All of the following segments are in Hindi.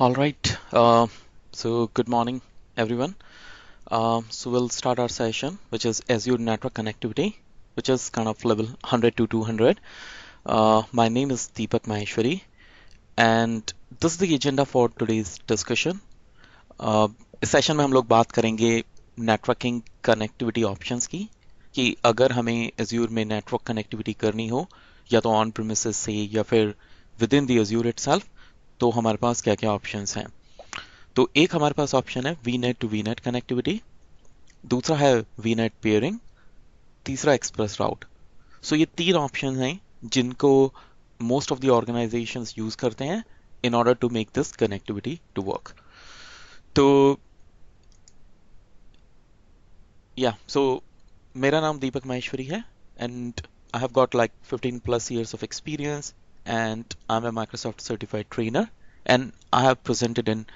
All right. So good morning, everyone. So we'll start our session, which is Azure Network Connectivity, which is kind of level 100 to 200. My name is Deepak Maheshwari, and this is the agenda for today's discussion. इस सेशन में हम लोग बात करेंगे नेटवर्किंग कनेक्टिविटी ऑप्शंस की कि अगर हमें Azure में नेटवर्क कनेक्टिविटी करनी हो या तो ऑन प्रीमिसेस से या फिर with in the Azure itself, तो हमारे पास क्या क्या ऑप्शंस हैं। तो एक हमारे पास ऑप्शन है वीनेट टू वीनेट कनेक्टिविटी, दूसरा है वीनेट पेयरिंग, तीसरा एक्सप्रेस राउट। सो ये तीन ऑप्शन हैं जिनको most of the organisations use करते हैं in order to make this connectivity to work. तो सो मेरा नाम दीपक माहेश्वरी है and I have got like 15 plus years of experience and I'm a Microsoft certified trainer and I have presented in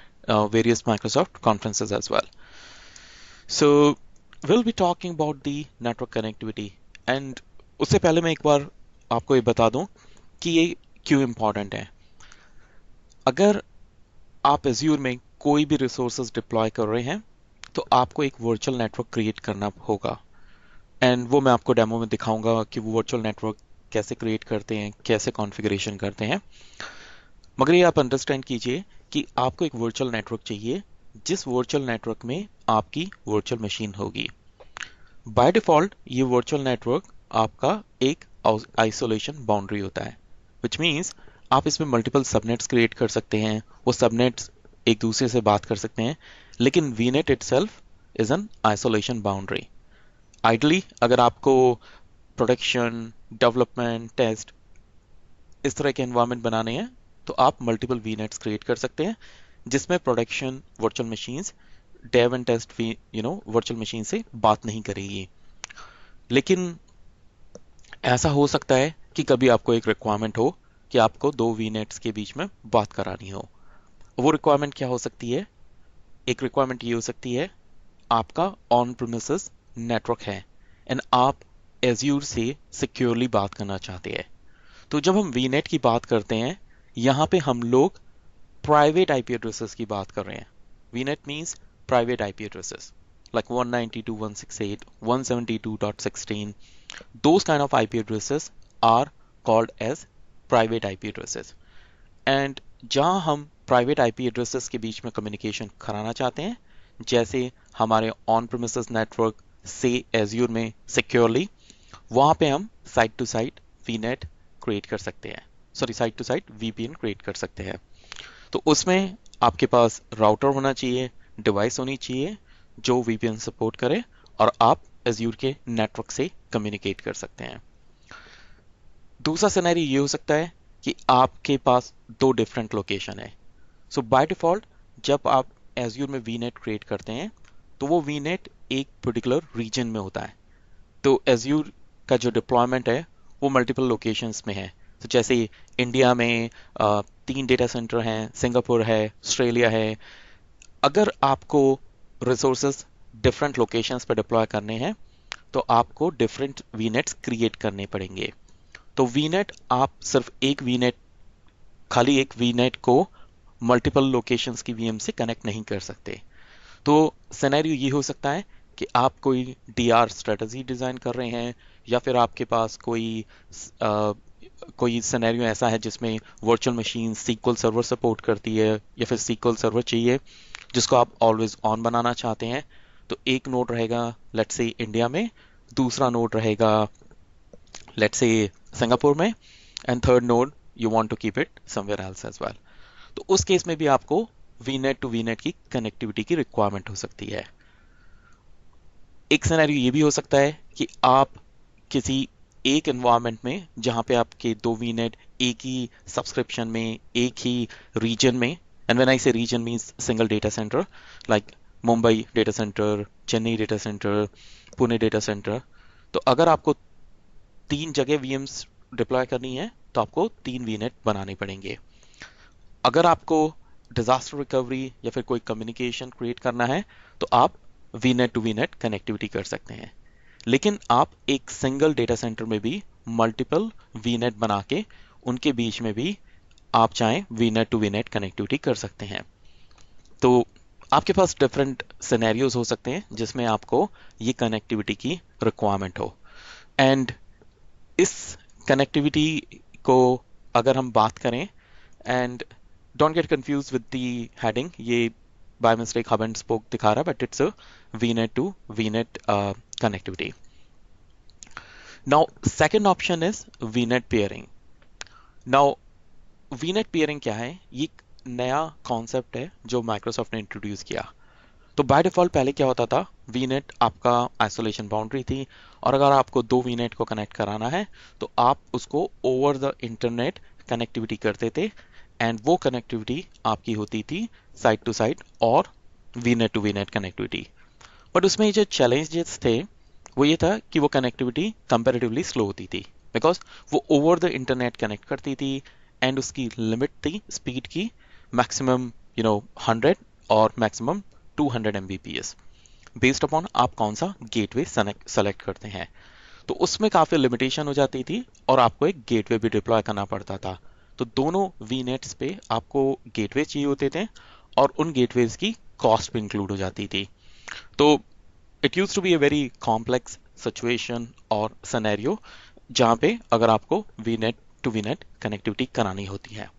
various Microsoft conferences as well. So we'll be talking about the network connectivity and उससे पहले मैं एक बार आपको ये बता दूं कि ये क्यों इम्पोर्टेंट है। अगर आप Azure में कोई भी रिसोर्सेज डिप्लॉय कर रहे हैं तो आपको एक वर्चुअल नेटवर्क क्रिएट करना होगा एंड वो मैं आपको डेमो में दिखाऊंगा कि वो वर्चुअल नेटवर्क कैसे क्रिएट करते हैं, कैसे कॉन्फ़िगरेशन करते हैं। मगर ये आप अंडरस्टैंड कीजिए कि आपको एक वर्चुअल नेटवर्क चाहिए जिस वर्चुअल नेटवर्क में आपकी वर्चुअल मशीन होगी। बाय डिफॉल्ट ये वर्चुअल नेटवर्क आपका एक आइसोलेशन बाउंड्री होता है, विच मीन्स आप इसमें मल्टीपल सबनेट्स क्रिएट कर सकते हैं, वो सबनेट्स एक दूसरे से बात कर सकते हैं, लेकिन वीनेट itself is an isolation boundary. Ideally अगर आपको प्रोडक्शन, डेवलपमेंट, टेस्ट इस तरह के एनवायरनमेंट बनाने हैं तो आप मल्टीपल वीनेट्स क्रिएट कर सकते हैं जिसमें production virtual machines dev and test virtual machine से बात नहीं करेगी। लेकिन ऐसा हो सकता है कि कभी आपको एक रिक्वायरमेंट हो कि आपको दो वीनेट्स के बीच में बात करानी हो। वो रिक्वायरमेंट क्या हो सकती है? एक रिक्वायरमेंट ये हो सकती है आपका ऑन प्रीमिसेस नेटवर्क है एंड आप एज्यूर से सिक्योरली बात करना चाहते हैं। तो जब हम वीनेट की बात करते हैं यहाँ पे हम लोग प्राइवेट आईपी एड्रेसेस की बात कर रहे हैं। वीनेट means private IP addresses like 192.168.172.16. Those kind of IP addresses are called as private IP addresses. And जहाँ हम प्राइवेट आईपी एड्रेसेस के बीच में कम्युनिकेशन कराना चाहते हैं, जैसे हमारे ऑन प्रीमिसेस नेटवर्क से एज्यूर में सिक्योरली, वहाँ पे हम site to site VNet create कर सकते हैं, site to site VPN create कर सकते हैं। तो उसमें आपके पास राउटर होना चाहिए, डिवाइस होनी चाहिए जो वीपीएन सपोर्ट करे और आप एज्यूर के नेटवर्क से कम्युनिकेट कर सकते हैं। दूसरा सिनेरियो ये हो सकता है कि आपके पास दो डिफरेंट लोकेशन है। सो बाय डिफॉल्ट जब आप एज्यूर में वीनेट क्रिएट करते हैं तो वो वीनेट एक पर्टिकुलर रीजन में होता है। तो एज्यूर का जो डिप्लॉयमेंट है वो मल्टीपल लोकेशंस में है। तो जैसे इंडिया में 3 डेटा सेंटर हैं, सिंगापुर है, ऑस्ट्रेलिया है। अगर आपको रिसोर्सेज डिफरेंट लोकेशंस पर डिप्लॉय करने हैं तो आपको डिफरेंट वीनेट्स क्रिएट करने पड़ेंगे। तो वीनेट आप सिर्फ खाली एक वीनेट को मल्टीपल लोकेशंस की वीएम से कनेक्ट नहीं कर सकते। तो सिनेरियो ये हो सकता है कि आप कोई डीआर स्ट्रेटजी डिज़ाइन कर रहे हैं या फिर आपके पास कोई सिनेरियो ऐसा है जिसमें virtual machine SQL server support करती है या फिर सीक्वल सर्वर चाहिए जिसको आप ऑलवेज ऑन बनाना चाहते हैं। तो एक नोड रहेगा लेट्स से इंडिया में, दूसरा नोड रहेगा लेट्स से सिंगापुर में and third node you want to keep it somewhere else as well. तो उस केस में भी आपको वीनेट टू वीनेट की कनेक्टिविटी की रिक्वायरमेंट हो सकती है। एक सिनेरियो ये भी हो सकता है कि आप किसी एक एनवायरनमेंट में जहां पे आपके दो वीनेट एक ही सब्सक्रिप्शन में, एक ही रीजन में, and when I say region means single data centre like Mumbai data centre, Chennai data centre, Pune data centre. तो अगर आपको 3 जगह वीएम्स डिप्लॉय करनी है तो आपको 3 वीनेट बनाने पड़ेंगे। अगर आपको डिजास्टर रिकवरी या फिर कोई कम्युनिकेशन क्रिएट करना है तो आप वीनेट टू वीनेट कनेक्टिविटी कर सकते हैं। लेकिन आप एक सिंगल डेटा सेंटर में भी मल्टीपल वीनेट बना के उनके बीच में भी आप चाहें वीनेट टू वीनेट कनेक्टिविटी कर सकते हैं। तो आपके पास डिफरेंट सिनेरियोज हो सकते हैं जिसमें आपको ये कनेक्टिविटी की रिक्वायरमेंट हो। एंड इस कनेक्टिविटी को अगर हम बात करें, and don't get confuse with the heading, ये by mistake hub and spoke दिखा रहा है, but it's a VNet to VNet connectivity. Now second option is VNet peering. Now VNet peering क्या है? ये एक नया कॉन्सेप्ट है जो माइक्रोसॉफ्ट ने इंट्रोड्यूस किया। तो बाय डिफॉल्ट पहले क्या होता था, वीनेट आपका आइसोलेशन बाउंड्री थी, और अगर आपको दो वीनेट को कनेक्ट कराना है तो आप उसको ओवर द इंटरनेट कनेक्टिविटी करते थे, एंड वो कनेक्टिविटी आपकी होती थी साइड टू साइड और VNet to VNet connectivity. But उसमें जो चैलेंजेस थे वो ये था कि वो कनेक्टिविटी कंपैरेटिवली स्लो होती थी, बिकॉज वो ओवर द इंटरनेट कनेक्ट करती थी, एंड उसकी लिमिट थी स्पीड की मैक्सिमम 100 और मैक्सिमम 200 Mbps, बेस्ड अपॉन आप कौन सा गेटवे सेलेक्ट करते हैं। तो उसमें काफ़ी लिमिटेशन हो जाती थी और आपको एक गेटवे भी डिप्लॉय करना पड़ता था। तो दोनों वीनेट्स पे आपको गेटवे चाहिए होते थे, और उन गेटवेज की कॉस्ट भी इंक्लूड हो जाती थी। तो it use to be a very complex situation और सिनेरियो जहाँ पे अगर आपको वीनेट टू वीनेट कनेक्टिविटी करानी होती है।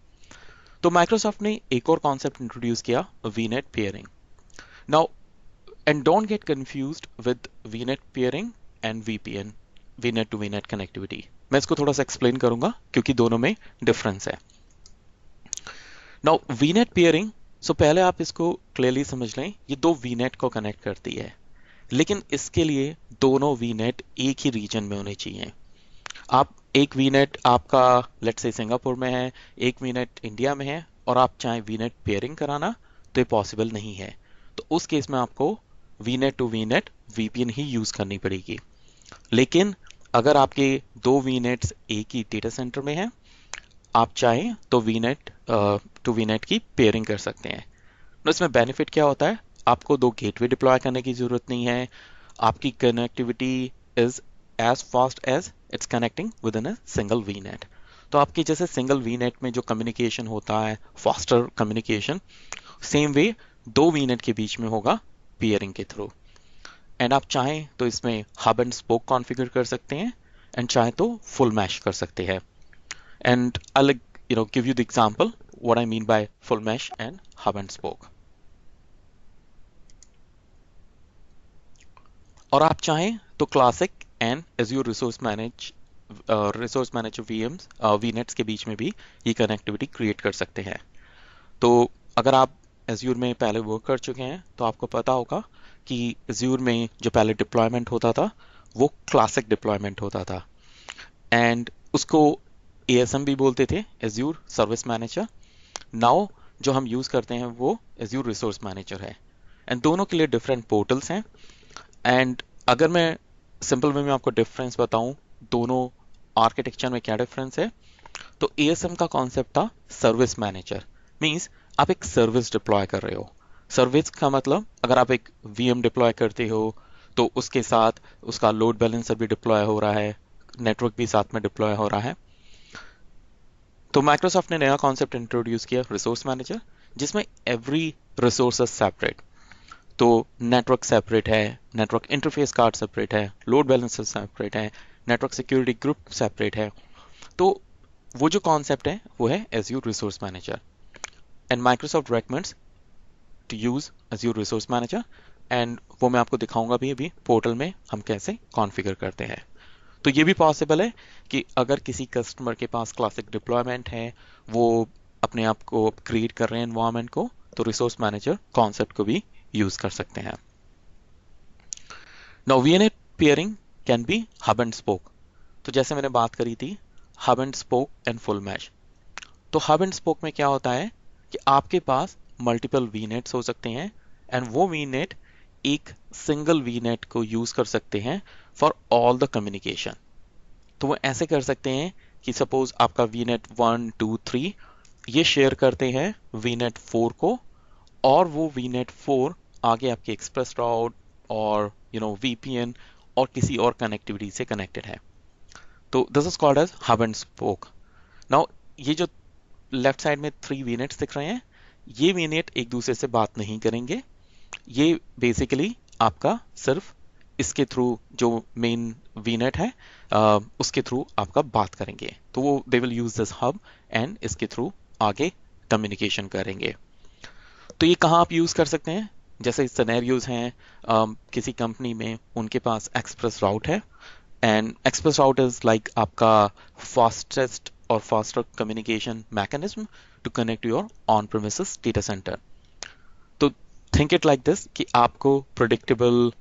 तो माइक्रोसॉफ्ट ने एक और कॉन्सेप्ट इंट्रोड्यूस किया, VNet peering. Now and don't get confused with VNet peering and VPN, VNet to VNet connectivity. मैं इसको थोड़ा सा एक्सप्लेन करूंगा क्योंकि दोनों में डिफरेंस है। नाउ वीनेट पेयरिंग, सो पहले आप इसको क्लियरली समझ लें, ये दो वीनेट को कनेक्ट करती है, लेकिन इसके लिए दोनों वीनेट एक ही रीजन में होने चाहिए। आप एक वीनेट आपका लेट्स से सिंगापुर में है, एक वीनेट इंडिया में है, और आप चाहें वीनेट पेयरिंग कराना तो ये पॉसिबल नहीं है। तो उस केस में आपको वीनेट टू वीनेट वीपीएन ही यूज करनी पड़ेगी। लेकिन अगर आपके दो वीनेट्स एक ही डेटा सेंटर में हैं, आप चाहें तो वीनेट टू वीनेट की पेयरिंग कर सकते हैं। तो इसमें बेनिफिट क्या होता है, आपको दो गेटवे डिप्लॉय करने की जरूरत नहीं है, आपकी connectivity is as fast as it's connecting within a single VNet. तो आपकी जैसे सिंगल वीनेट में जो कम्युनिकेशन होता है, फास्टर कम्युनिकेशन, सेम वे दो वीनेट के बीच में होगा पेयरिंग के थ्रू। एंड आप चाहें तो इसमें हब एंड स्पोक कॉन्फ़िगर कर सकते हैं, एंड चाहे तो फुल मैश कर सकते हैं। And I give you the example what I mean by full mesh and hub and spoke. और आप चाहें तो classic and Azure resource manager VMs VNets के बीच में भी ये कनेक्टिविटी क्रिएट कर सकते हैं। तो अगर आप एज्योर में पहले वर्क कर चुके हैं तो आपको पता होगा कि एज्योर में जो पहले डिप्लॉयमेंट होता था वो क्लासिक डिप्लॉयमेंट होता था, एंड उसको एएसएम भी बोलते थे, एज्योर सर्विस मैनेजर। नाउ जो हम यूज करते हैं वो एज्योर रिसोर्स मैनेजर है, एंड दोनों के लिए डिफरेंट पोर्टल्स हैं। एंड अगर मैं सिंपल वे में आपको डिफरेंस बताऊं दोनों आर्किटेक्चर में क्या डिफरेंस है, तो एएसएम का कॉन्सेप्ट था सर्विस मैनेजर, मींस आप एक सर्विस डिप्लॉय कर रहे हो। सर्विस का मतलब अगर आप एक वीएम डिप्लॉय करते हो तो उसके साथ उसका लोड बैलेंसर भी डिप्लॉय हो रहा है, नेटवर्क भी साथ में डिप्लॉय हो रहा है। तो माइक्रोसॉफ्ट ने नया कॉन्सेप्ट इंट्रोड्यूस किया, रिसोर्स मैनेजर, जिसमें एवरी रिसोर्स सेपरेट। तो नेटवर्क सेपरेट है, नेटवर्क इंटरफेस कार्ड सेपरेट है, लोड बैलेंसर सेपरेट है, नेटवर्क सिक्योरिटी ग्रुप सेपरेट है। तो वो जो कॉन्सेप्ट है वो है Azure resource manager, and Microsoft recommends to use Azure resource manager, and वो मैं आपको दिखाऊंगा भी अभी पोर्टल में हम कैसे कॉन्फ़िगर करते हैं। तो ये भी पॉसिबल है कि अगर किसी कस्टमर के पास क्लासिक डिप्लॉयमेंट है, वो अपने आप को क्रिएट कर रहे हैं एनवायरनमेंट को, तो रिसोर्स मैनेजर कॉन्सेप्ट को भी यूज कर सकते हैं। Now VNet peering can be hub and spoke. तो जैसे मैंने बात करी थी hub and spoke and full mesh. तो हब एंड स्पोक में क्या होता है कि आपके पास मल्टीपल वीनेट्स हो सकते हैं, एंड वो वीनेट एक सिंगल वीनेट को यूज कर सकते हैं फॉर ऑल द कम्युनिकेशन। तो वो ऐसे कर सकते हैं कि सपोज आपका वीनेट 1 2 3 ये शेयर करते हैं वीनेट 4 को, और वो वीनेट 4 आगे आपके एक्सप्रेस राउट और वीपीएन और किसी और कनेक्टिविटी से कनेक्टेड है। तो this is called as hub and spoke. Now ये जो लेफ्ट साइड में 3 वीनेट्स दिख रहे हैं, ये वीनेट एक दूसरे से बात नहीं करेंगे, ये बेसिकली आपका सिर्फ इसके थ्रू जो मेन वीनेट है उसके थ्रू आपका बात करेंगे। तो वो they will use this hub and इसके थ्रू आगे कम्युनिकेशन करेंगे। तो ये कहाँ आप यूज कर सकते हैं? जैसे सिनेरियोज हैं, किसी कंपनी में उनके पास एक्सप्रेस राउट है, and express route is like आपका फास्टेस्ट और faster communication mechanism to connect your on premises data centre. तो थिंक इट लाइक दिस कि आपको प्रोडिक्टेबल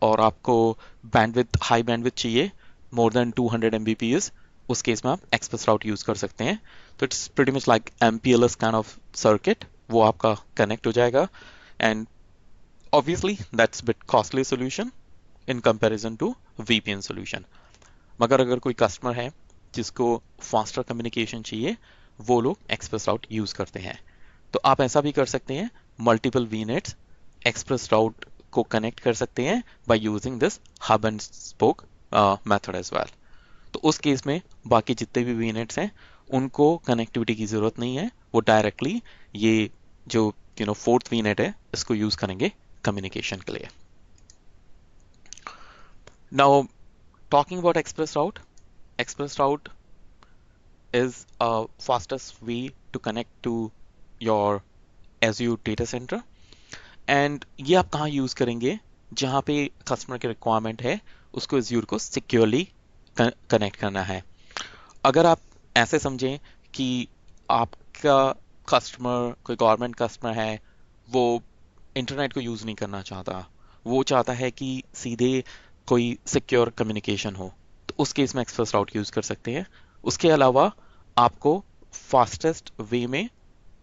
और आपको बैंडविड्थ, हाई बैंडविड्थ चाहिए, मोर देन 200 Mbps, उस केस में आप एक्सप्रेस राउट यूज कर सकते हैं। तो it's pretty much like MPLS kind of circuit, वो आपका कनेक्ट हो जाएगा। And obviously that's bit costly solution in comparison to VPN solution. मगर अगर कोई कस्टमर है जिसको फास्टर कम्युनिकेशन चाहिए, वो लोग एक्सप्रेस राउट यूज करते हैं। तो आप ऐसा भी कर सकते हैं, मल्टीपल वीनेट्स एक्सप्रेस राउट को कनेक्ट कर सकते हैं by using this hub and spoke method as well. तो उस केस में बाकी जितने भी वीनेट्स हैं उनको कनेक्टिविटी की जरूरत नहीं है, वो डायरेक्टली ये जो फोर्थ वीनेट है इसको यूज करेंगे कम्युनिकेशन के लिए। Now talking about express route is a fastest way to connect to your Azure data center। And ये आप कहाँ यूज करेंगे? जहाँ पे कस्टमर की रिक्वायरमेंट है उसको Azure को सिक्योरली कनेक्ट करना है। अगर आप ऐसे समझें कि आपका कस्टमर कोई गवर्नमेंट कस्टमर है, वो इंटरनेट को यूज नहीं करना चाहता, वो चाहता है कि सीधे कोई सिक्योर कम्युनिकेशन हो, तो उस केस में एक्सप्रेस राउट यूज कर सकते हैं। उसके अलावा आपको फास्टेस्ट वे में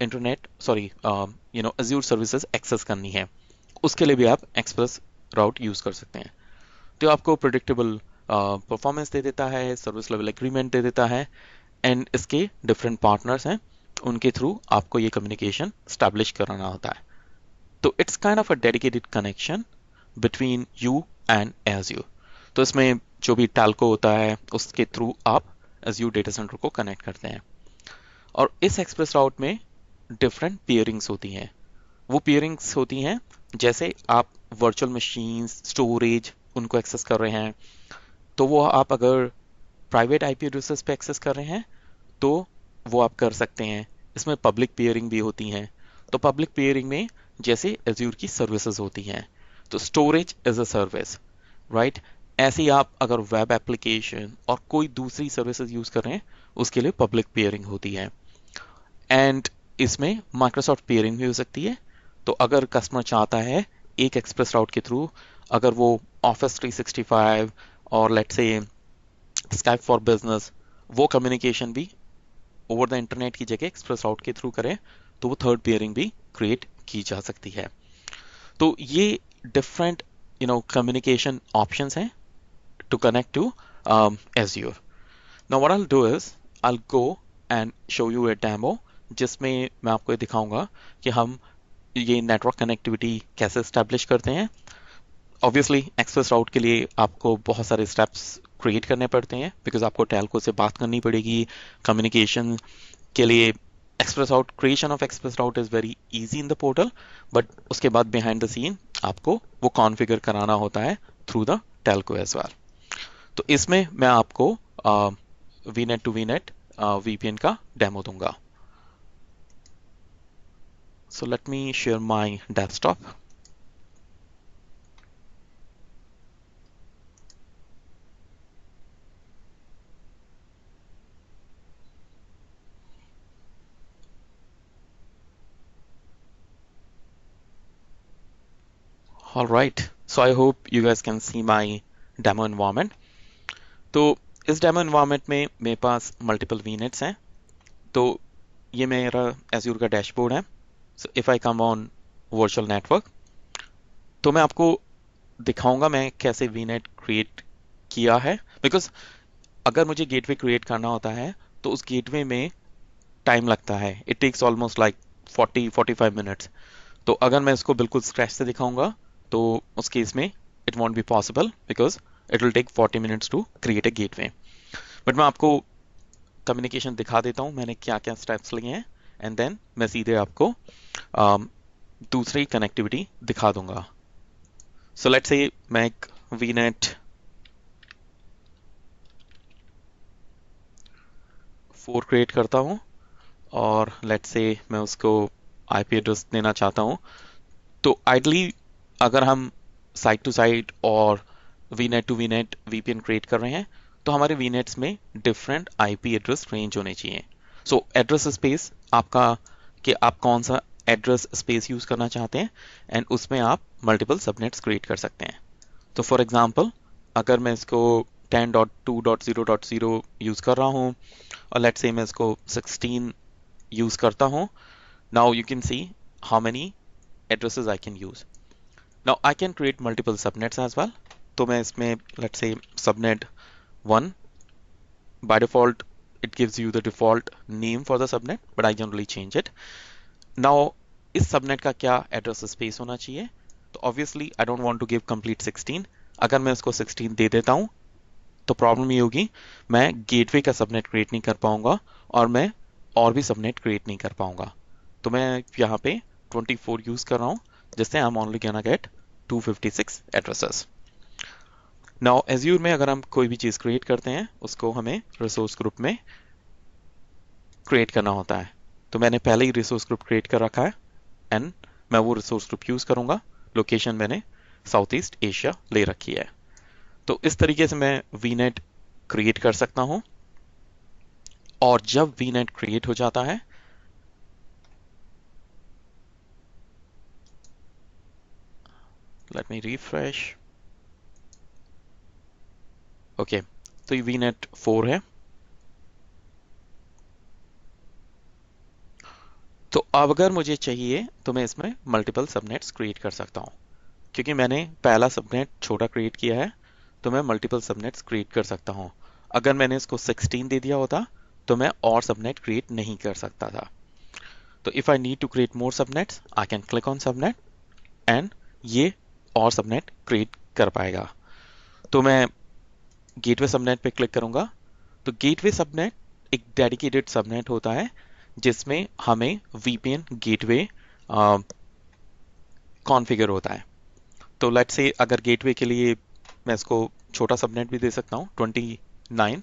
इंटरनेट Azure सर्विसेज एक्सेस करनी है, उसके लिए भी आप एक्सप्रेस राउट यूज कर सकते हैं। तो आपको प्रिडिक्टेबल परफॉर्मेंस दे देता है, सर्विस लेवल एग्रीमेंट दे देता है, एंड इसके डिफरेंट पार्टनर्स हैं, उनके थ्रू आपको ये कम्युनिकेशन स्टैब्लिश कराना होता है। तो it's kind of a dedicated connection between you and Azure। तो इसमें जो भी टेल्को होता है उसके थ्रू आप Azure डेटा सेंटर को कनेक्ट करते हैं। और इस एक्सप्रेस राउट में डिफरेंट पेयरिंग्स होती हैं। वो पेयरिंग्स होती हैं जैसे आप वर्चुअल मशीन्स, स्टोरेज उनको एक्सेस कर रहे हैं, तो वो आप अगर प्राइवेट IP एड्रेसेस पे एक्सेस कर रहे हैं तो वो आप कर सकते हैं। इसमें पब्लिक पेयरिंग भी होती हैं। तो पब्लिक पेयरिंग में जैसे Azure की सर्विसेज होती हैं, तो storage as a service, right? ऐसे ही आप अगर वेब एप्लीकेशन और कोई दूसरी सर्विसेज यूज कर रहे हैं उसके लिए पब्लिक पेयरिंग होती है। एंड इसमें माइक्रोसॉफ्ट पेयरिंग भी हो सकती है। तो अगर कस्टमर चाहता है एक एक्सप्रेस राउट के थ्रू, अगर वो ऑफिस 365 और let's say Skype for business, वो कम्युनिकेशन भी ओवर द इंटरनेट की जगह एक्सप्रेस राउट के थ्रू करें, तो वो थर्ड पेयरिंग भी क्रिएट की जा सकती है। तो ये डिफरेंट कम्युनिकेशन ऑप्शंस हैं to connect to Azure. Now what I'll do is I'll go and show you a demo जिसमें मैं आपको ये दिखाऊंगा कि हम ये नेटवर्क कनेक्टिविटी कैसे स्टैब्लिश करते हैं। ऑब्वियसली एक्सप्रेस राउट के लिए आपको बहुत सारे स्टेप्स क्रिएट करने पड़ते हैं, बिकॉज आपको टेल्को से बात करनी पड़ेगी कम्युनिकेशन के लिए। Express route, creation of express route is very easy in the portal, but उसके बाद बिहाइंड द सीन आपको वो कॉन्फ़िगर कराना होता है through the telco as well. तो इसमें मैं आपको VNet to VNet VPN का डेमो दूंगा। So let me share my desktop. All right, so I hope you guys can see my demo environment. तो इस डेमो एनवायरनमेंट में मेरे पास मल्टीपल VNets हैं। तो ये मेरा Azure का डैशबोर्ड है। So if I come on virtual network, तो मैं आपको दिखाऊंगा मैं कैसे VNet क्रिएट किया है, बिकॉज अगर मुझे गेटवे क्रिएट करना होता है तो उस गेटवे में टाइम लगता है। It takes almost like 40-45 minutes. तो अगर मैं इसको बिल्कुल स्क्रैच से दिखाऊंगा तो उस केस में it won't be possible, because it will take 40 minutes to create a gateway. But मैं आपको कम्युनिकेशन दिखा देता हूँ मैंने क्या क्या स्टेप्स लिए हैं, एंड देन मैं सीधे आपको दूसरी कनेक्टिविटी दिखा दूंगा। सो लेट्स से मैं एक VNet 4 क्रिएट करता हूँ और लेट्स से मैं उसको IP एड्रेस देना चाहता हूँ। तो आइडली अगर हम साइट टू साइट और VNet टू VNet VPN क्रिएट कर रहे हैं तो हमारे VNets में डिफरेंट IP एड्रेस रेंज होने चाहिए। सो एड्रेस स्पेस आपका कि आप कौन सा एड्रेस स्पेस यूज करना चाहते हैं एंड उसमें आप मल्टीपल सबनेट्स क्रिएट कर सकते हैं। तो फॉर एग्जांपल अगर मैं इसको 10.2.0.0 यूज कर रहा हूँ और लेट्स से मैं इसको 16 यूज करता हूँ, now you can see how many addresses I can use. Now I can create multiple subnets as well. तो मैं इसमें let's say subnet 1 by default it gives you the default name for the subnet but I generally change it. Now इस subnet का क्या address space होना चाहिए? तो obviously I don't want to give complete 16. अगर मैं इसको 16 दे देता हूँ तो प्रॉब्लम ये होगी मैं गेटवे का सबनेट क्रिएट नहीं कर पाऊंगा और मैं और भी सबनेट क्रिएट नहीं कर पाऊंगा। तो मैं यहाँ पे 24 यूज कर रहा हूँ जिससे I'm only gonna get 256 addresses. Now Azure में अगर हम कोई भी चीज क्रिएट करते हैं उसको हमें रिसोर्स ग्रुप में क्रिएट करना होता है। तो मैंने पहले ही रिसोर्स ग्रुप क्रिएट कर रखा है एंड मैं वो रिसोर्स ग्रुप यूज करूंगा। लोकेशन मैंने साउथ ईस्ट एशिया ले रखी है। तो इस तरीके से मैं VNet क्रिएट कर सकता हूं और जब VNet क्रिएट हो जाता है लेट मी रिफ्रेश। ओके, तो ये VNet 4 है। तो अब अगर मुझे चाहिए तो मैं इसमें मल्टीपल सबनेट्स क्रिएट कर सकता हूं। क्योंकि मैंने पहला सबनेट छोटा क्रिएट किया है तो मैं मल्टीपल सबनेट्स क्रिएट कर सकता हूं। अगर मैंने इसको 16 दे दिया होता तो मैं और सबनेट क्रिएट नहीं कर सकता था। तो if I need to create more subnets I can click on subnet and ये और सबनेट क्रिएट कर पाएगा। तो मैं गेटवे सबनेट पे क्लिक करूंगा। तो गेटवे सबनेट एक डेडिकेटेड सबनेट होता है जिसमें हमें VPN गेटवे कॉन्फ़िगर होता है। तो लेट्स से अगर गेटवे के लिए मैं इसको छोटा सबनेट भी दे सकता हूँ 29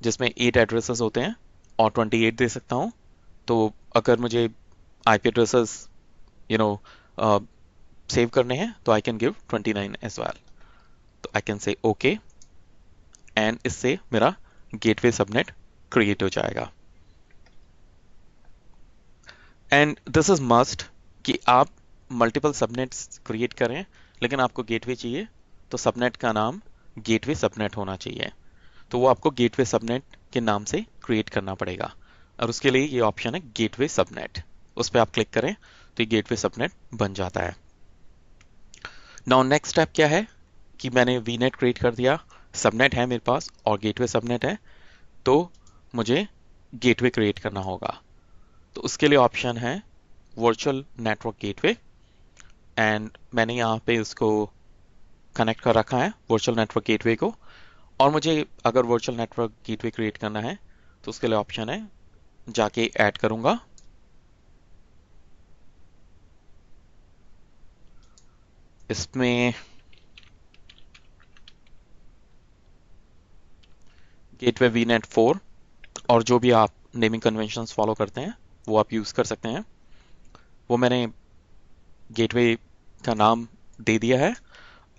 जिसमें 8 एड्रेसेस होते हैं और 28 दे सकता हूँ। तो अगर मुझे IP addresses you know save करने हैं तो I can give 29 as well. तो I can say okay and इससे मेरा गेटवे सबनेट क्रिएट हो जाएगा। एंड दिस इज मस्ट कि आप मल्टीपल सबनेट्स क्रिएट करें लेकिन आपको गेटवे चाहिए तो सबनेट का नाम गेटवे सबनेट होना चाहिए। तो वो आपको गेटवे सबनेट के नाम से क्रिएट करना पड़ेगा और उसके लिए ये ऑप्शन है गेटवे सबनेट, उस पर आप क्लिक करें तो ये गेटवे सबनेट बन जाता है। नाउ नेक्स्ट स्टेप क्या है कि मैंने VNet क्रिएट कर दिया, सबनेट है मेरे पास और गेटवे सबनेट है, तो मुझे गेटवे क्रिएट करना होगा। तो उसके लिए ऑप्शन है वर्चुअल नेटवर्क गेटवे एंड मैंने यहाँ पे उसको कनेक्ट कर रखा है वर्चुअल नेटवर्क गेटवे को। और मुझे अगर वर्चुअल नेटवर्क गेटवे क्रिएट करना है तो उसके लिए ऑप्शन है जाके ऐड करूंगा। इसमें गेटवे VNet 4 और जो भी आप नेमिंग कन्वेंशंस फॉलो करते हैं वो आप यूज कर सकते हैं। वो मैंने गेटवे का नाम दे दिया है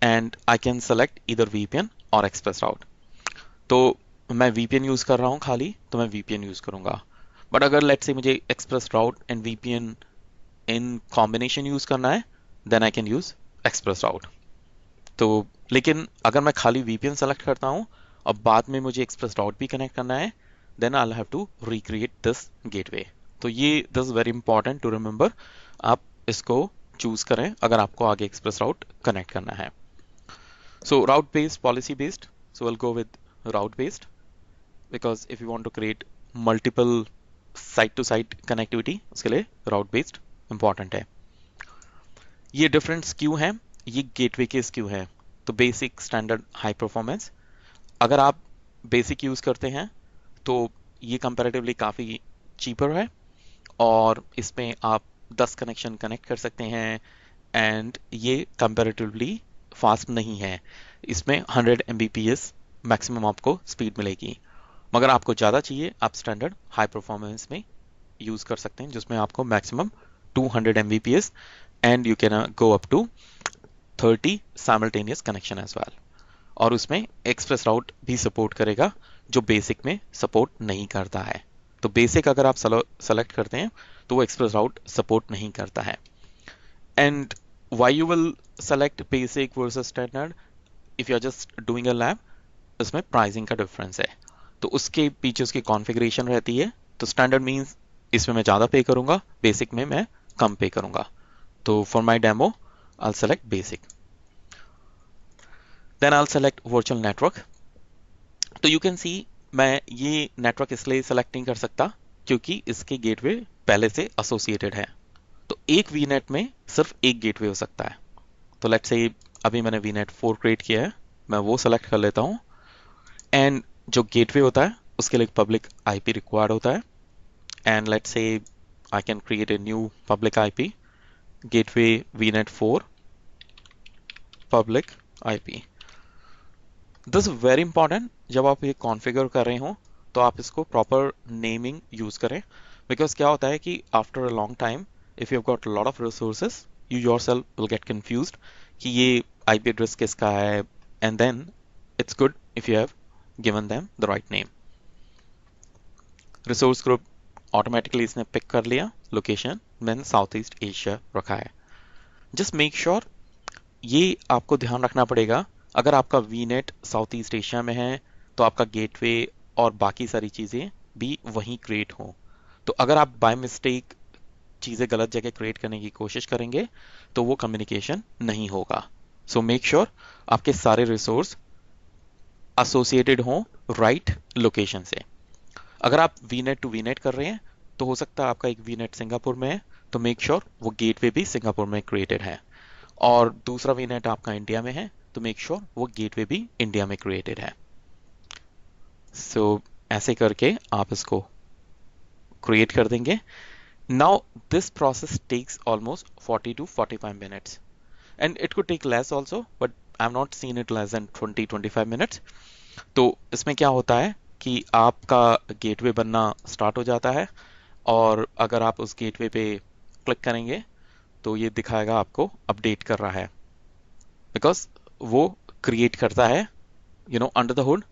एंड आई कैन सेलेक्ट इधर VPN और एक्सप्रेस राउट। तो मैं VPN यूज कर रहा हूँ खाली तो मैं VPN यूज करूंगा। बट अगर लेट्स से मुझे express route and VPN in combination use करना है then I can use express route. तो लेकिन अगर मैं खाली VPN सेलेक्ट करता हूँ और बाद में मुझे एक्सप्रेस राउट भी कनेक्ट करना है then I have to recreate this gateway. तो ये this very important to remember, आप इसको चूज करें अगर आपको आगे एक्सप्रेस राउट कनेक्ट करना है। So route based policy based, so will go with route based because if you want to create multiple site to site connectivity उसके लिए राउट बेस्ड इंपॉर्टेंट है। ये डिफरेंट स्क्यू हैं, ये गेटवे के स्क्यू हैं। तो बेसिक, स्टैंडर्ड, हाई परफॉर्मेंस। अगर आप बेसिक यूज करते हैं तो ये कंपैरेटिवली काफ़ी चीपर है और इसमें आप 10 कनेक्शन कनेक्ट कर सकते हैं एंड ये कंपैरेटिवली फास्ट नहीं है। इसमें 100 Mbps मैक्सिमम आपको स्पीड मिलेगी। मगर आपको ज़्यादा चाहिए, आप स्टैंडर्ड हाई परफॉर्मेंस में यूज़ कर सकते हैं जिसमें आपको maximum 200 Mbps and you can go up to 30 simultaneous connection as well. और उसमें एक्सप्रेस राउट भी सपोर्ट करेगा जो बेसिक में सपोर्ट नहीं करता है। तो बेसिक अगर आप सेलेक्ट करते हैं तो वो एक्सप्रेस राउट सपोर्ट नहीं करता है। And why you will select basic versus standard if you are just doing a lab, इसमें प्राइसिंग का डिफरेंस है। तो उसके पीछे उसकी कॉन्फ़िगरेशन रहती है। तो स्टैंडर्ड मींस इसमें मैं ज़्यादा पे करूंगा, बेसिक में मैं कम पे करूंगा। तो for my demo I'll select basic, then I'll select virtual network। तो यू कैन सी मैं ये नेटवर्क इसलिए सेलेक्ट नहीं कर सकता क्योंकि इसके गेटवे पहले से एसोसिएटेड है। तो एक वीनेट में सिर्फ एक गेटवे हो सकता है। तो लेट्स से अभी मैंने वीनेट 4 क्रिएट किया है, मैं वो सेलेक्ट कर लेता हूँ। एंड जो गेटवे होता है उसके लिए पब्लिक आईपी रिक्वायर्ड होता है। And let's say I can create a new public IP, gateway वीनेट 4 public IP. This very important, जब आप ये कॉन्फ़िगर कर रहे हो तो आप इसको प्रॉपर नेमिंग यूज करें। बिकॉज क्या होता है कि after a long time if you have got lot of resources you yourself will get confused कि ये आईपी एड्रेस किसका है। And then it's good if you have given them the right name. Resource group automatically इसने पिक कर लिया, लोकेशन मैंने साउथ ईस्ट एशिया रखा है। जस्ट मेक श्योर, ये आपको ध्यान रखना पड़ेगा, अगर आपका वीनेट साउथ ईस्ट एशिया में है तो आपका गेटवे और बाकी सारी चीज़ें भी वहीं क्रिएट हो। तो अगर आप बाय मिस्टेक चीज़ें गलत जगह क्रिएट करने की कोशिश करेंगे तो वो कम्युनिकेशन नहीं होगा। सो मेक श्योर आपके सारे रिसोर्स एसोसिएटेड हों राइट लोकेशन से। अगर आप वीनेट टू वीनेट कर रहे हैं तो हो सकता है आपका एक वीनेट सिंगापुर में है, तो मेक श्योर वो गेटवे भी सिंगापुर में क्रिएटेड है। और दूसरा वीनेट आपका इंडिया में है तो मेक श्योर वो गेटवे भी इंडिया में क्रिएटेड है। सो ऐसे करके आप इसको क्रिएट कर देंगे। Now this process takes almost 40 to 45 minutes and it could take less also, but I've not seen it less than 20-25 minutes। तो इसमें क्या होता है कि आपका गेटवे बनना स्टार्ट हो जाता है और अगर आप उस गेटवे पे क्लिक करेंगे तो ये दिखाएगा आपको अपडेट कर रहा है, बिकॉज वो क्रिएट करता है अंडर द हुड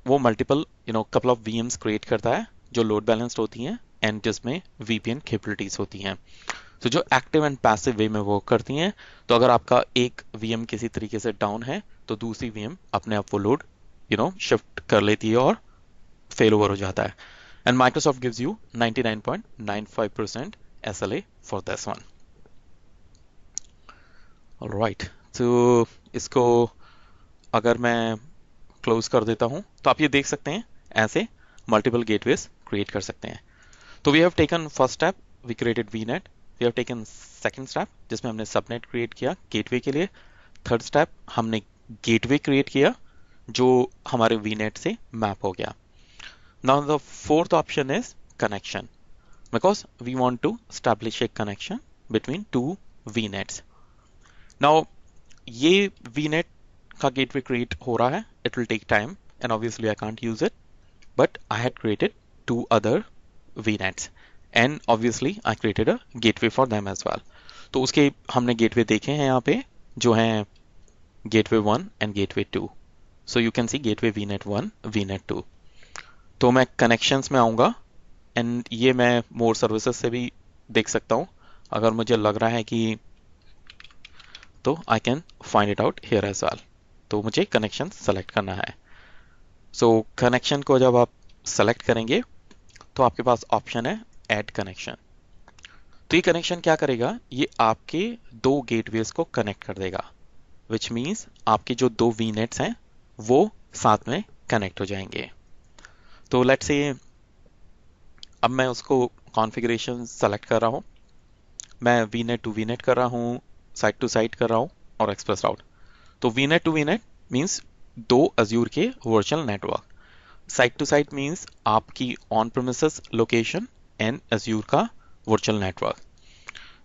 वो multiple couple of VMs create करता है जो लोड बैलेंस्ड होती हैं एंड जिसमें वीपीएन कैपेबिलिटीज होती हैं। तो जो एक्टिव एंड पैसिव वे में वर्क करती हैं। तो अगर आपका एक वीएम किसी तरीके से डाउन है तो दूसरी वीएम अपने आप वो लोड शिफ्ट कर लेती है और फेल ओवर हो जाता है। And Microsoft gives you 99.95% SLA for this one. Alright, तो इसको अगर मैं क्लोज कर देता हूं तो आप ये देख सकते हैं ऐसे मल्टीपल गेटवेज क्रिएट कर सकते हैं। तो we have taken first step, we created VNet. We have taken second step जिसमें हमने सबनेट क्रिएट किया गेटवे के लिए। थर्ड स्टेप हमने गेटवे क्रिएट किया जो हमारे वीनेट से मैप हो गया। Now the fourth option is connection, because we want to establish a connection between two VNets. नाउ ये वीनेट का गेटवे क्रिएट हो रहा है, it will take time and obviously I can't use it, but I had created 2 other VNets and obviously I created a gateway for them as well। तो उसके हमने गेटवे देखे हैं यहाँ पे जो हैं gateway 1 and gateway 2। So you can see gateway VNet 1 VNet 2। तो मैं कनेक्शंस में आऊँगा एंड ये मैं मोर सर्विसेज से भी देख सकता हूँ अगर मुझे लग रहा है कि, तो I can find it out here as well. तो मुझे कनेक्शन सेलेक्ट करना है। सो कनेक्शन को जब आप सेलेक्ट करेंगे तो आपके पास ऑप्शन है ऐड कनेक्शन। तो ये कनेक्शन क्या करेगा, ये आपके 2 गेटवेज को कनेक्ट कर देगा, विच मीन्स आपके जो 2 वीनेट्स हैं वो साथ में कनेक्ट हो जाएंगे। तो लेट्स से अब मैं उसको कॉन्फ़िगरेशन सेलेक्ट कर रहा हूँ, मैं वीनेट टू वीनेट कर रहा हूँ, साइट टू साइट कर रहा हूँ और एक्सप्रेस राउट। तो VNet to VNet means 2 Azure के virtual network. Site to site means आपकी on premises location and Azure का virtual network.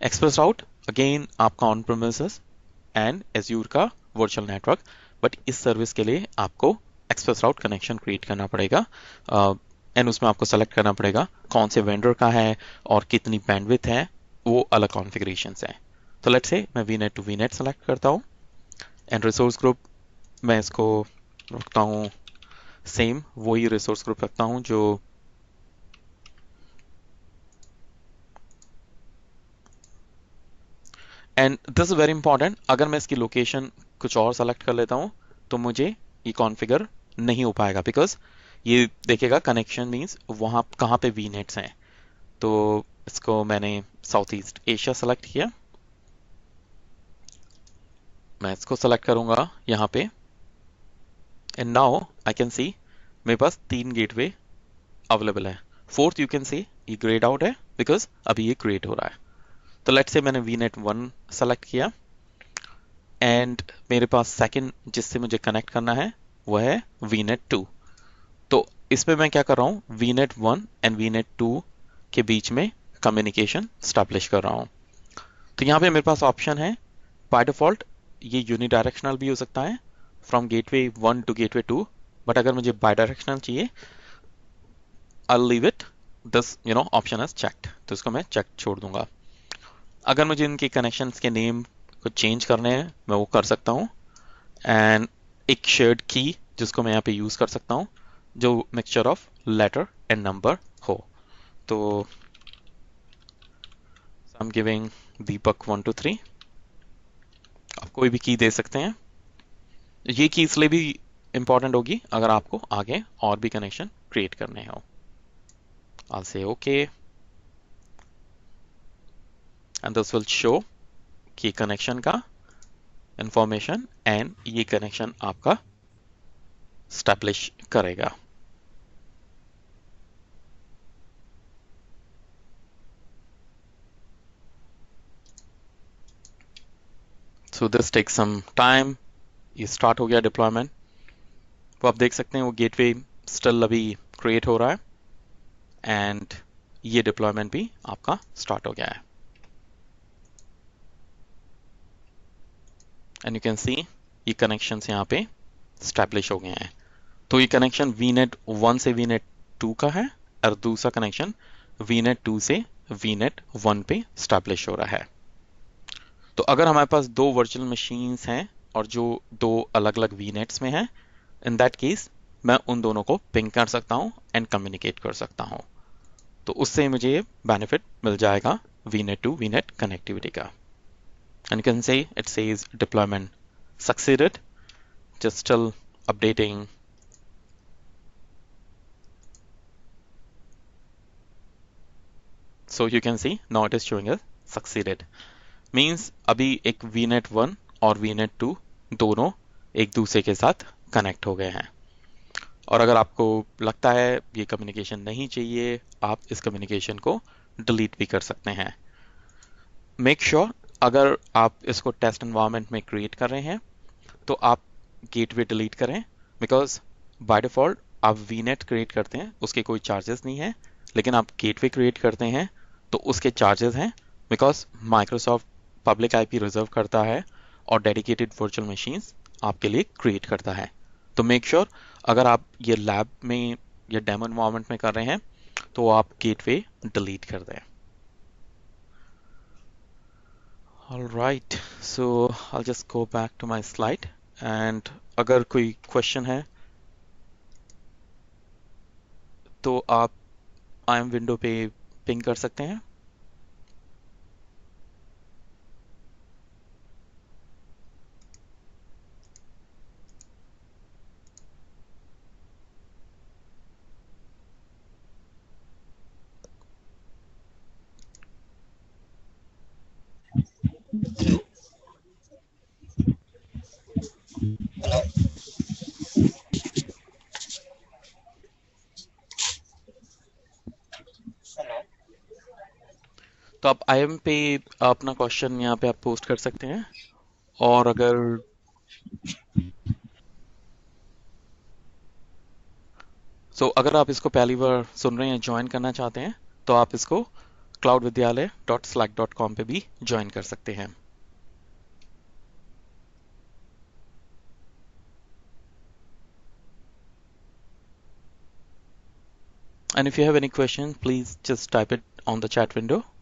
Express route again आपका ऑन प्रेमिसेस एंड एज्यूर का वर्चुअल नेटवर्क, बट इस सर्विस के लिए आपको एक्सप्रेस राउट कनेक्शन क्रिएट करना पड़ेगा एंड उसमें आपको सेलेक्ट करना पड़ेगा कौन से वेंडर का है और कितनी बैंडविड्थ है, वो अलग कॉन्फ़िगरेशंस हैं। तो लेट्स से मैं वीनेट टू वीनेट सेलेक्ट करता हूँ एंड रिसोर्स ग्रुप मैं इसको रखता हूँ सेम, वही रिसोर्स ग्रुप रखता हूँ जो and this is very important, अगर मैं इसकी लोकेशन कुछ और सेलेक्ट कर लेता हूँ तो मुझे ये कॉन्फ़िगर नहीं हो पाएगा, बिकॉज ये देखेगा कनेक्शन मीन्स वहाँ कहाँ पे वी नेट्स हैं। तो इसको मैंने साउथ ईस्ट एशिया सेलेक्ट किया, मैं इसको सेलेक्ट करूंगा यहाँ पे and now I can see मेरे पास 3 गेटवे अवेलेबल है। फोर्थ यू कैन सी ये ग्रेड आउट है बिकॉज अभी ये क्रिएट हो रहा है। तो लेट्स से मैंने VNet 1 सेलेक्ट किया एंड मेरे पास सेकंड जिससे मुझे कनेक्ट करना है वह है VNet 2। तो इसमें मैं क्या कर रहा हूँ, VNet 1 एंड VNet 2 के बीच में कम्युनिकेशन स्टैब्लिश कर रहा हूँ। तो यहाँ पे मेरे पास ऑप्शन है, बाय डिफॉल्ट ये यूनिडायरेक्शनल भी हो सकता है from gateway 1 to gateway 2, but अगर मुझे बाय डायरेक्शनल चाहिए I leave it this option is checked, तो इसको मैं चेक छोड़ दूंगा। अगर मुझे इनके कनेक्शंस के नेम को चेंज करने हैं मैं वो कर सकता हूँ एंड एक शेयर्ड की जिसको मैं यहाँ पे यूज कर सकता हूँ जो mixture of letter and number हो। तो आई एम गिविंग Deepak 1 2 3, आप कोई भी की दे सकते हैं। ये की इसलिए भी इंपॉर्टेंट होगी अगर आपको आगे और भी कनेक्शन क्रिएट करने हो। I'll say OK and this will show कि कनेक्शन का इंफॉर्मेशन एंड ये कनेक्शन आपका स्टैब्लिश करेगा। So this takes some time, ये स्टार्ट हो गया डिप्लॉयमेंट। तो आप देख सकते हैं वो गेटवे स्टिल अभी क्रिएट हो रहा है एंड ये डिप्लॉयमेंट भी आपका स्टार्ट हो गया है एंड यू कैन सी ये कनेक्शंस यहाँ पे स्टैब्लिश हो गए हैं। तो ये कनेक्शन VNet 1 से VNet 2 का है और दूसरा कनेक्शन VNet 2 से VNet 1 पे स्टैब्लिश हो रहा है। तो अगर हमारे पास दो वर्चुअल मशीन्स हैं और जो दो अलग अलग VNets में हैं, इन दैट केस मैं उन दोनों को पिंग कर सकता हूँ एंड कम्युनिकेट कर सकता हूँ। तो उससे मुझे बेनिफिट मिल जाएगा VNet to VNet कनेक्टिविटी का। And you can say it says deployment succeeded, just still updating. So you can see now it is showing us succeeded. Means अभी एक VNet 1 और VNet 2 दोनों एक दूसरे के साथ कनेक्ट हो गए हैं। और अगर आपको लगता है ये कम्युनिकेशन नहीं चाहिए, आप इस कम्युनिकेशन को डिलीट भी कर सकते हैं। मेक श्योर अगर आप इसको टेस्ट एनवायरनमेंट में क्रिएट कर रहे हैं तो आप गेटवे डिलीट करें, बिकॉज बाय डिफॉल्ट आप VNet क्रिएट करते हैं उसके कोई चार्जेस नहीं है, लेकिन आप गेटवे क्रिएट करते हैं तो उसके चार्जेस हैं, because Microsoft public IP reserve करता है और डेडिकेटेड वर्चुअल मशीन्स आपके लिए क्रिएट करता है। तो मेक श्योर अगर आप ये लैब में या डेमो एनवायरनमेंट में कर रहे हैं तो आप गेटवे डिलीट कर दें। All right, so I'll just go back to my slide and अगर कोई क्वेश्चन है तो आप IM विंडो पे पिंग कर सकते हैं। तो आप IM पे अपना क्वेश्चन यहाँ पे आप पोस्ट कर सकते हैं। और अगर अगर आप इसको पहली बार सुन रहे हैं, ज्वाइन करना चाहते हैं, तो आप इसको cloudvidyalaya.slack.com पे भी ज्वाइन कर सकते हैं. And if you have any question, please just type it on the chat window.